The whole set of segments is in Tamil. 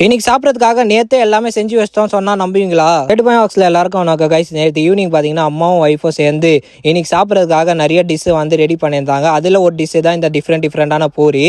இன்னைக்கு சாப்பிட்றதுக்காக நேற்றே எல்லாமே செஞ்சு வச்சிட்டோம் சொன்னால் நம்புவீங்களா? பாக்ஸில் எல்லாருக்கும் உனக்கு கைஸ் நேற்று ஈவினிங் பார்த்தீங்கன்னா அம்மாவும் ஒய்ஃபும் சேர்ந்து இன்னைக்கு சாப்பிட்றதுக்காக நிறைய டிஷ்ஷு வந்து ரெடி பண்ணியிருந்தாங்க. அதில் ஒரு டிஷ்ஷு தான் இந்த டிஃப்ரெண்டான பூரி.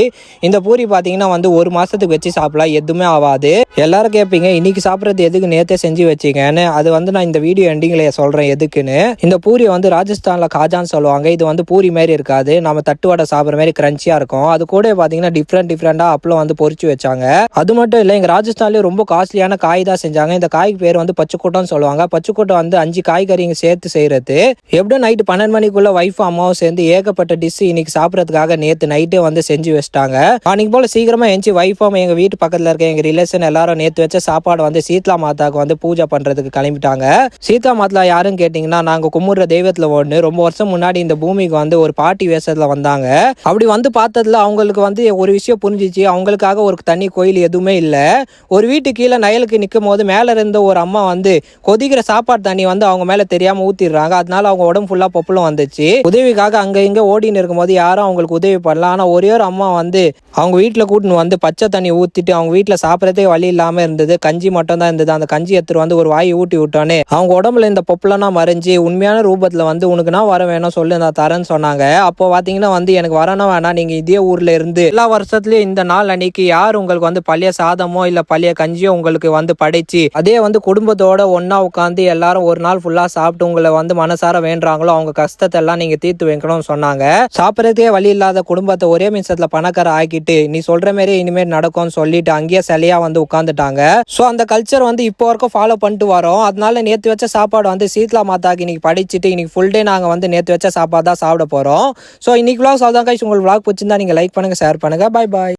இந்த பூரி பார்த்தீங்கன்னா வந்து ஒரு மாதத்துக்கு வச்சு சாப்பிடலாம், எதுவுமே ஆகாது. எல்லாரும் கேட்பீங்க இன்னைக்கு சாப்பிட்றது எதுக்கு நேற்றே செஞ்சு வச்சிங்கன்னு. அது வந்து நான் இந்த வீடியோ எண்டிங்கில் சொல்கிறேன் எதுக்குன்னு. இந்த பூரி வந்து ராஜஸ்தானில் காஜான்னு சொல்லுவாங்க. இது வந்து பூரி மாதிரி இருக்காது, நம்ம தட்டு வடை சாப்பிட்ற மாதிரி கிரன்ச்சியாக இருக்கும். அது கூட பார்த்தீங்கன்னா டிஃப்ரெண்டாக அப்பளம் வந்து பொரிச்சு வச்சாங்க. அது மட்டும் இல்லை, எங்கள் ராஜஸ்தான்லேயே ரொம்ப காஸ்ட்லியான காய் தான் செஞ்சாங்க. இந்த காய்க்கு பேர் வந்து பச்சைக்கூட்டம்னு சொல்லுவாங்க. பச்சைக்கூட்டை வந்து 5 காய்கறிங்க சேர்த்து செய்யறது. எப்படியும் நைட்டு 12 மணிக்குள்ள ஒய்ஃபும் அம்மாவும் சேர்ந்து ஏகப்பட்ட டிஷ் இன்னைக்கு சாப்பிட்றதுக்காக நேற்று நைட்டே வந்து செஞ்சு வச்சிட்டாங்க. அன்னைக்கு போல சீக்கிரமா எஞ்சி ஒய்ஃபும் எங்க வீட்டு பக்கத்தில் இருக்க எங்க ரிலேஷன் எல்லாரும் நேற்று வச்ச சாப்பாடு வந்து சீத்லா மாதாவுக்கு வந்து பூஜை பண்றதுக்கு கிளம்பிட்டாங்க. சீத்லா மாதா யாருன்னு கேட்டீங்கன்னா நாங்க கும்பிடுற தெய்வத்துல ஒண்ணு. ரொம்ப வருஷம் முன்னாடி இந்த பூமிக்கு வந்து ஒரு பாட்டி வேஷத்துல வந்தாங்க. அப்படி வந்து பார்த்ததுல அவங்களுக்கு வந்து ஒரு விஷயம் புரிஞ்சிச்சு. அவங்களுக்காக ஒரு தனி கோயில் எதுவுமே இல்லை. ஒரு வீட்டு கீழே நயலுக்கு நிற்கும் போது மேலே இருந்த ஒரு அம்மா வந்து கொதிக்கிற சாப்பாடு தண்ணி வந்து அவங்க மேலே தெரியாமல் ஊற்றிடுறாங்க. அதனால அவங்க உடம்பு ஃபுல்லாக பொப்பலும் வந்துச்சு. உதவிக்காக அங்கே இங்கே ஓடின்னு இருக்கும்போது யாரும் அவங்களுக்கு உதவி பண்ணலாம். ஆனால் ஒரே ஒரு அம்மா வந்து அவங்க வீட்டில் கூட்டின்னு வந்து பச்சை தண்ணி ஊற்றிட்டு அவங்க வீட்டில் சாப்பிட்றதே வழி இல்லாமல் இருந்தது. கஞ்சி மட்டும் தான் இருந்தது. அந்த கஞ்சி எடுத்துட்டு வந்து ஒரு வாய் ஊட்டி விட்டானே அவங்க உடம்புல இந்த பொப்பலனா மறைஞ்சு உண்மையான ரூபத்தில் வந்து உனக்கு நான் வர வேணும் சொல்லு நான் தரேன்னு சொன்னாங்க. அப்போ பார்த்தீங்கன்னா வந்து எனக்கு வரணும் வேணாம், நீங்கள் இதே ஊரில் இருந்து எல்லா வருஷத்துலையும் இந்த நாள் அன்னைக்கு யார் உங்களுக்கு வந்து பழைய சாதமோ இல்லை பழைய கஞ்சியும் உங்களுக்கு வந்து படைச்சு அதே வந்து குடும்பத்தோட ஒன்னா உட்காந்து எல்லாரும் ஒரு நாள் ஃபுல்லா சாப்பிட்டு உங்களை வந்து மனசார வேண்டாங்களோ அவங்க கஷ்டத்தை எல்லாம் நீங்க தீர்த்து வைக்கணும்னு சொன்னாங்க. சாப்பிடறதுக்கே வழி இல்லாத குடும்பத்தை ஒரே நிமிஷத்துல பணக்கார ஆக்கிட்டு நீ சொல்ற மாதிரி இனிமேல் நடக்கும்னு சொல்லிட்டு அங்கேயே சிலையா வந்து உட்காந்துட்டாங்க. ஸோ அந்த கல்ச்சர் வந்து இப்போ வரைக்கும் ஃபாலோ பண்ணிட்டு வரோம். அதனால நேற்று வச்ச சாப்பாடு வந்து சீத்லா மாதாக்கு இன்னைக்கு படிச்சுட்டு இன்னைக்கு ஃபுல் டே நாங்கள் வந்து நேற்று வச்ச சாப்பாடு தான் சாப்பிட போறோம். ஸோ இன்னைக்கு vlog அவ்வளோதான் கைஸ். உங்களுக்கு vlog பிடிச்சிருந்தா நீங்க லைக் பண்ணுங்க, ஷேர் பண்ணுங்க. Bye bye.